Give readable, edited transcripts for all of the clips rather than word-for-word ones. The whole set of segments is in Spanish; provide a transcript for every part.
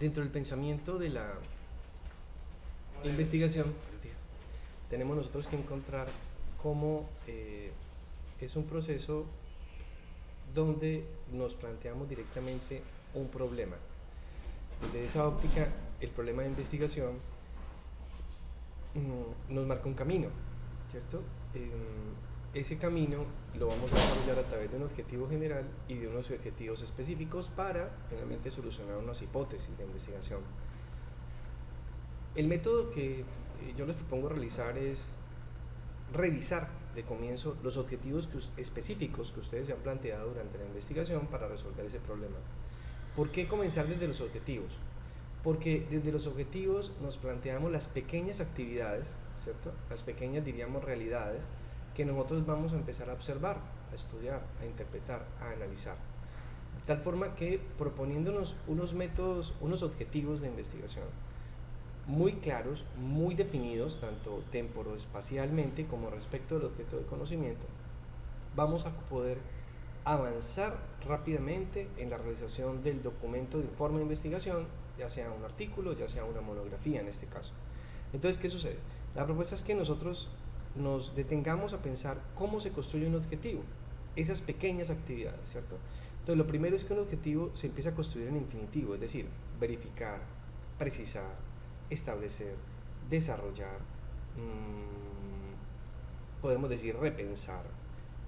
Dentro del pensamiento de la investigación, tenemos nosotros que encontrar cómo es un proceso donde nos planteamos directamente un problema. Desde esa óptica, el problema de investigación nos marca un camino, ¿cierto? Ese camino lo vamos a desarrollar a través de un objetivo general y de unos objetivos específicos para finalmente solucionar unas hipótesis de investigación. El método que yo les propongo realizar es revisar de comienzo los objetivos específicos que ustedes se han planteado durante la investigación para resolver ese problema. ¿Por qué comenzar desde los objetivos? Porque desde los objetivos nos planteamos las pequeñas actividades, ¿cierto? Las pequeñas, diríamos, realidades que nosotros vamos a empezar a observar, a estudiar, a interpretar, a analizar. De tal forma que proponiéndonos unos métodos, unos objetivos de investigación muy claros, muy definidos, tanto temporoespacialmente como respecto del objeto de conocimiento, vamos a poder avanzar rápidamente en la realización del documento de informe de investigación, ya sea un artículo, ya sea una monografía en este caso. Entonces, ¿qué sucede? La propuesta es que nosotros nos detengamos a pensar cómo se construye un objetivo, esas pequeñas actividades, ¿cierto? Entonces, lo primero es que un objetivo se empieza a construir en infinitivo, es decir, verificar, precisar, establecer, desarrollar, podemos decir repensar,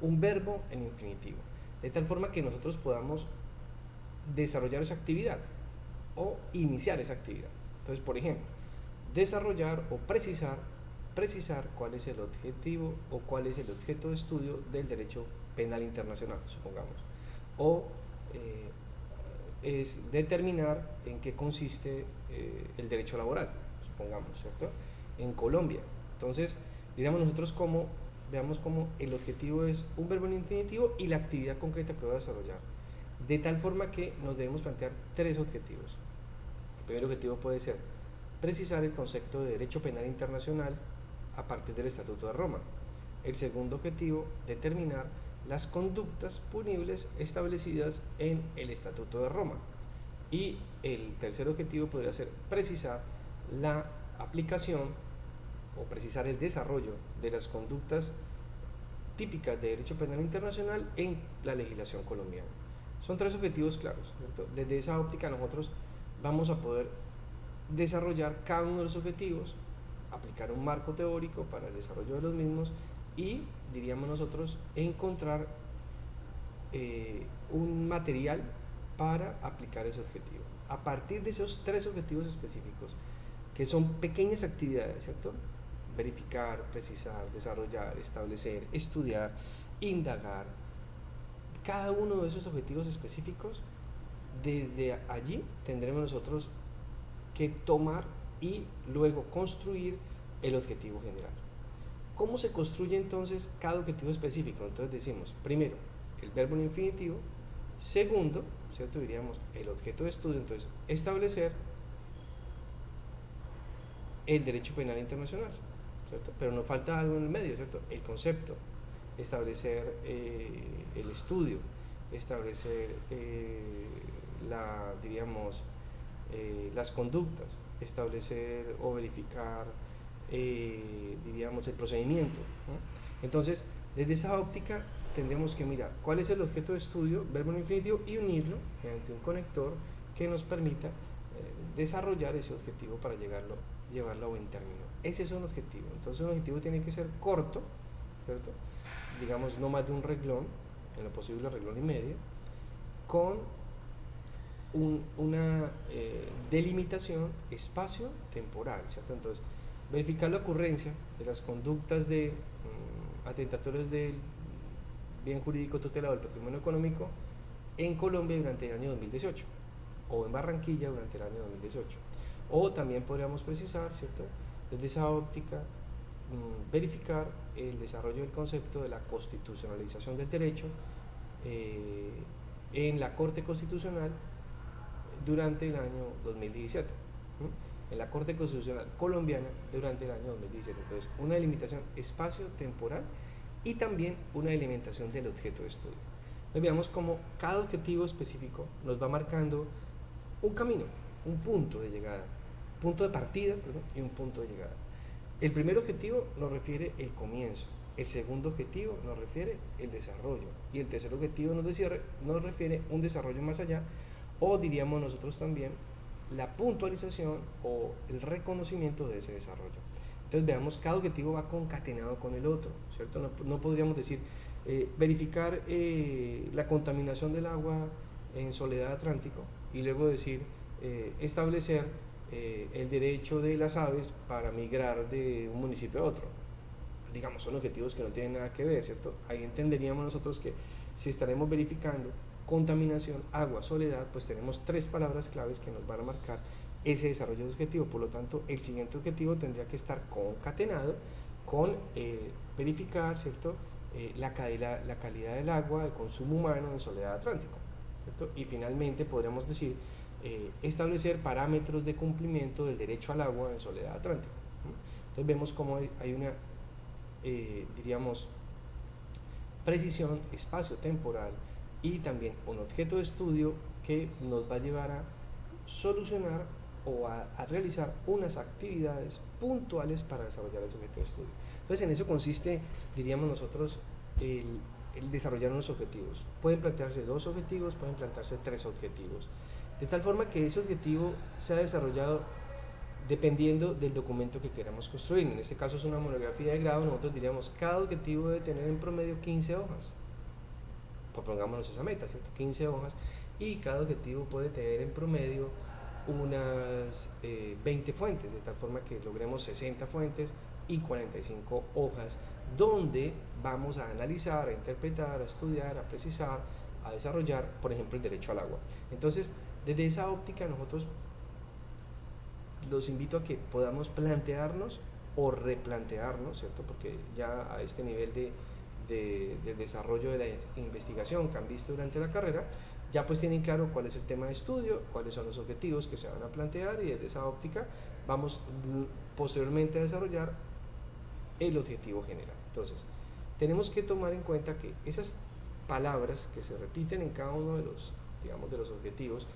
un verbo en infinitivo, de tal forma que nosotros podamos desarrollar esa actividad o iniciar esa actividad. Entonces, por ejemplo, desarrollar o precisar cuál es el objetivo o cuál es el objeto de estudio del derecho penal internacional, supongamos, o es determinar en qué consiste el derecho laboral, supongamos, ¿cierto? En Colombia. Entonces, diríamos nosotros cómo, veamos cómo el objetivo es un verbo en infinitivo y la actividad concreta que voy a desarrollar. De tal forma que nos debemos plantear tres objetivos. El primer objetivo puede ser precisar el concepto de derecho penal internacional a partir del Estatuto de Roma. El segundo objetivo, determinar las conductas punibles establecidas en el Estatuto de Roma. Y el tercer objetivo podría ser precisar la aplicación o precisar el desarrollo de las conductas típicas de derecho penal internacional en la legislación colombiana. Son tres objetivos claros, ¿cierto? Desde esa óptica nosotros vamos a poder desarrollar cada uno de los objetivos, aplicar un marco teórico para el desarrollo de los mismos y, diríamos nosotros, encontrar un material para aplicar ese objetivo. A partir de esos tres objetivos específicos, que son pequeñas actividades, ¿cierto? Verificar, precisar, desarrollar, establecer, estudiar, indagar, cada uno de esos objetivos específicos, desde allí tendremos nosotros que tomar y luego construir el objetivo general. ¿Cómo se construye entonces cada objetivo específico? Entonces decimos, primero, el verbo en infinitivo, segundo, ¿cierto? Diríamos el objeto de estudio, entonces establecer el derecho penal internacional, ¿cierto? Pero nos falta algo en el medio, ¿cierto? El concepto, establecer el estudio, establecer diríamos, las conductas, establecer o verificar, diríamos, el procedimiento, ¿no? Entonces, desde esa óptica tendremos que mirar cuál es el objeto de estudio, verbo en infinitivo, y unirlo mediante un conector que nos permita desarrollar ese objetivo para llevarlo a buen término. Ese es un objetivo. Entonces, un objetivo tiene que ser corto, ¿cierto? Digamos, no más de un renglón, en lo posible renglón y medio, con una delimitación espacio-temporal, ¿cierto? Entonces, verificar la ocurrencia de las conductas de atentatorios del bien jurídico tutelado del patrimonio económico en Colombia durante el año 2018 o en Barranquilla durante el año 2018. O también podríamos precisar, ¿cierto? Desde esa óptica, verificar el desarrollo del concepto de la constitucionalización del derecho en la Corte Constitucional durante el año 2017, en la Corte Constitucional colombiana durante el año 2017. Entonces, una delimitación espacio-temporal y también una delimitación del objeto de estudio. Entonces, veamos cómo cada objetivo específico nos va marcando un camino, un punto de llegada, punto de partida, perdón, y un punto de llegada. El primer objetivo nos refiere el comienzo, el segundo objetivo nos refiere el desarrollo y el tercer objetivo nos refiere un desarrollo más allá, o diríamos nosotros también la puntualización o el reconocimiento de ese desarrollo. Entonces veamos, cada objetivo va concatenado con el otro, ¿cierto? No podríamos decir verificar la contaminación del agua en Soledad Atlántico y luego decir establecer el derecho de las aves para migrar de un municipio a otro. Digamos, son objetivos que no tienen nada que ver, ¿cierto? Ahí entenderíamos nosotros que si estaremos verificando contaminación, agua, soledad, pues tenemos tres palabras claves que nos van a marcar ese desarrollo de objetivo. Por lo tanto, el siguiente objetivo tendría que estar concatenado con verificar, ¿cierto? La calidad del agua de consumo humano en Soledad Atlántico, ¿cierto? Y finalmente podríamos decir establecer parámetros de cumplimiento del derecho al agua en Soledad Atlántico. Entonces vemos cómo hay una, diríamos, precisión espacio-temporal y también un objeto de estudio que nos va a llevar a solucionar o a realizar unas actividades puntuales para desarrollar ese objeto de estudio. Entonces en eso consiste, diríamos nosotros, el desarrollar unos objetivos. Pueden plantearse 2 objetivos, pueden plantearse 3 objetivos, de tal forma que ese objetivo sea desarrollado dependiendo del documento que queramos construir. En este caso es una monografía de grado, nosotros diríamos cada objetivo debe tener en promedio 15 hojas. Propongámonos esa meta, ¿cierto? 15 hojas, y cada objetivo puede tener en promedio unas 20 fuentes, de tal forma que logremos 60 fuentes y 45 hojas, donde vamos a analizar, a interpretar, a estudiar, a precisar, a desarrollar, por ejemplo, el derecho al agua. Entonces, desde esa óptica nosotros los invito a que podamos plantearnos o replantearnos, ¿cierto? Porque ya a este nivel de desarrollo de la investigación que han visto durante la carrera, ya pues tienen claro cuál es el tema de estudio, cuáles son los objetivos que se van a plantear, y desde esa óptica vamos posteriormente a desarrollar el objetivo general. Entonces, tenemos que tomar en cuenta que esas palabras que se repiten en cada uno de los, digamos, de los objetivos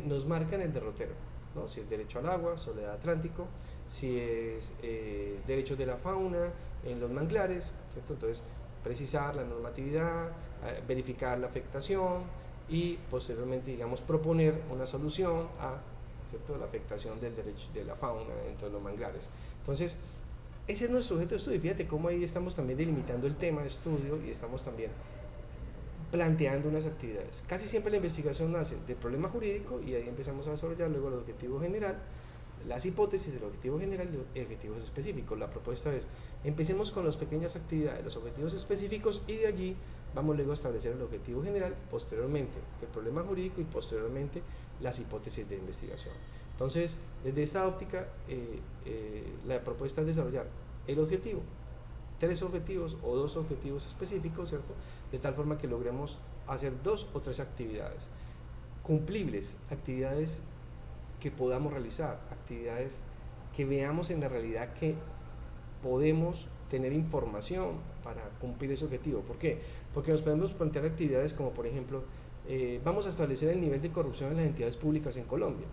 nos marcan el derrotero, ¿no? Si es derecho al agua, Soledad Atlántico, si es derechos de la fauna en los manglares, ¿cierto? Entonces, precisar la normatividad, verificar la afectación y posteriormente, digamos, proponer una solución a, ¿cierto?, la afectación del derecho de la fauna dentro de los manglares. Entonces, ese es nuestro objeto de estudio. Fíjate cómo ahí estamos también delimitando el tema de estudio y estamos también planteando unas actividades. Casi siempre la investigación nace del problema jurídico y ahí empezamos a desarrollar luego el objetivo general, las hipótesis del objetivo general y objetivos específicos. La propuesta es, empecemos con las pequeñas actividades, los objetivos específicos, y de allí vamos luego a establecer el objetivo general, posteriormente el problema jurídico y posteriormente las hipótesis de investigación. Entonces, desde esta óptica, la propuesta es desarrollar el objetivo, 3 objetivos o 2 objetivos específicos, ¿cierto? De tal forma que logremos hacer 2 o 3 actividades cumplibles, actividades que podamos realizar, actividades que veamos en la realidad que podemos tener información para cumplir ese objetivo. ¿Por qué? Porque nos podemos plantear actividades como, por ejemplo, vamos a establecer el nivel de corrupción en las entidades públicas en Colombia.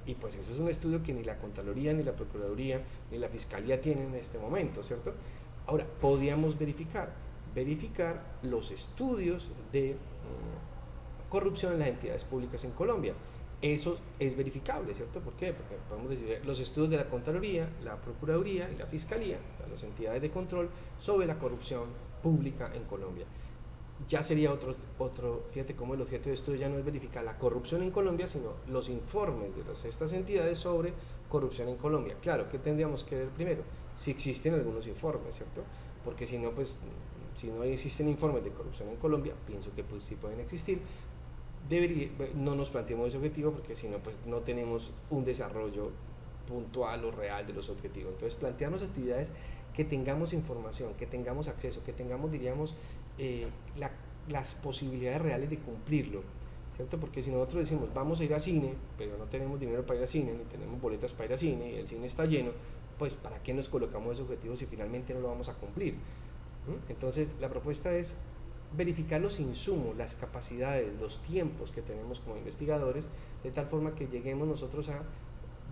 Y pues eso es un estudio que ni la Contraloría, ni la Procuraduría, ni la Fiscalía tienen en este momento, ¿cierto? Ahora, podríamos verificar los estudios de corrupción en las entidades públicas en Colombia. Eso es verificable, ¿cierto? ¿Por qué? Porque podemos decir los estudios de la Contraloría, la Procuraduría y la Fiscalía, las entidades de control sobre la corrupción pública en Colombia. Ya sería otro, fíjate cómo el objeto de estudio ya no es verificar la corrupción en Colombia, sino los informes de estas entidades sobre corrupción en Colombia. Claro, ¿qué tendríamos que ver primero? Si existen algunos informes, ¿cierto? Porque si no, pues, si no existen informes de corrupción en Colombia, pienso que pues sí pueden existir. No nos planteemos ese objetivo, porque si no, pues no tenemos un desarrollo puntual o real de los objetivos. Entonces, plantearnos actividades que tengamos información, que tengamos acceso, que tengamos, diríamos, las posibilidades reales de cumplirlo, ¿cierto? Porque si nosotros decimos vamos a ir a cine, pero no tenemos dinero para ir a cine, ni tenemos boletas para ir a cine, y el cine está lleno, pues ¿para qué nos colocamos ese objetivo si finalmente no lo vamos a cumplir? Entonces, la propuesta es verificar los insumos, las capacidades, los tiempos que tenemos como investigadores, de tal forma que lleguemos nosotros a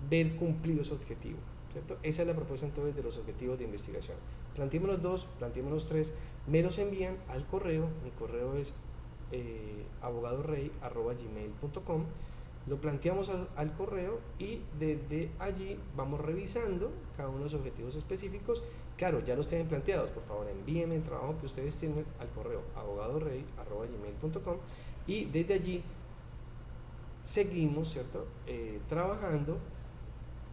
ver cumplido ese objetivo, ¿cierto? Esa es la propuesta entonces de los objetivos de investigación. Planteémonos 2, planteémonos 3, me los envían al correo, mi correo es abogadorey@gmail.com, lo planteamos al correo y desde allí vamos revisando cada uno de los objetivos específicos. Claro, ya los tienen planteados, por favor envíenme el trabajo que ustedes tienen al correo abogadorey@gmail.com y desde allí seguimos, ¿cierto? Trabajando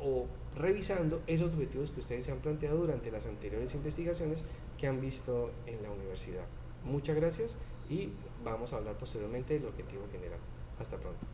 o revisando esos objetivos que ustedes se han planteado durante las anteriores investigaciones que han visto en la universidad. Muchas gracias y vamos a hablar posteriormente del objetivo general. Hasta pronto.